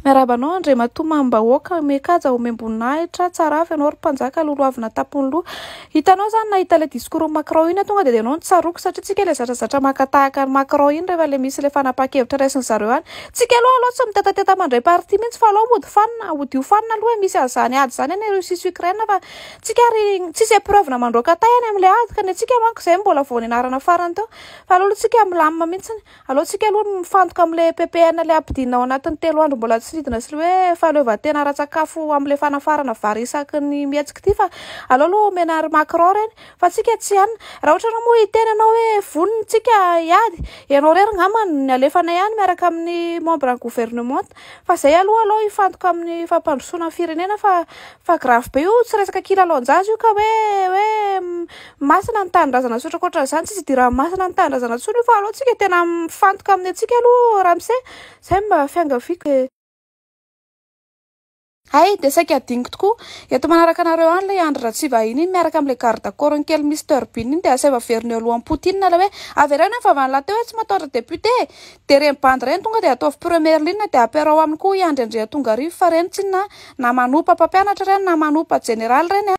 Miarabanao André Matoa-Mambahoaka mekaja ho membonahitra tsara avy ianao ry mpanjaka loloavina tapony loha. Hitanao zany nahita ilay discours Macron iny tonga dia ianao nitsaroko satria tsika ilay zatrazatra makatahaka Macron iny rehefa ilay misy ilay fanapa-kevitra raisin zareo any. Tsika aloha tsy mitetateta mandray parti mihitsy fa aloha mody fanina hody hofanina aloha misy azany ady zany any Russie Ukraine fa tsika ary tsisy preuve mandroaka tay any amin'ilay ady ka ny tsika manko izay mbola vao nianarana farany teo fa aloha tsika milamina mihitsy aloha tsika aloha mifantoka amin'ilay PPN ilay ampidinina ao anatin'ny 3 andro mbola tsy ridina sy hoe fahaleovan-tena ara-tsakafo amin'ilay fanafarana vary isaky ny mihetsiky ity fa aloha omena ary Macron reny fa tsika tsy ihany raha ohatra moa hiteny ianao hoe voniny tsika hiady ianao rery ngamba ny alefana ihany miaraka amin'ny membre gouvernement fa izay aloha hifantoka amin'ny fampandrosoana firenena fa grave be io tsy resaka kilalaon-jaza io ka hoe masina ny tanindrazana tsotra koatra izany tsisy idiran'ny masina ny tanindrazana tsony io fa aloha tsika tena mifantoka amin'ny antsika aloha ramose izay mba fiangaviko. Hay dia saika adiniko tokoa eto manaraka anareo any ilay Andry Ratsivahiny miaraka amin'ilay garde corps kely Mr Bean iny dia asaiva veriny alohan'ny Poutine ilay hoe averana fa vanila teo hoe tsy matahotra député dia reny bandy reny tonga dia ataovy première ligne dia ampiarao aminy koa i Andry Andrea Tongarivo fa reny tsy na manompa mpampianatra reny na manompa général reny.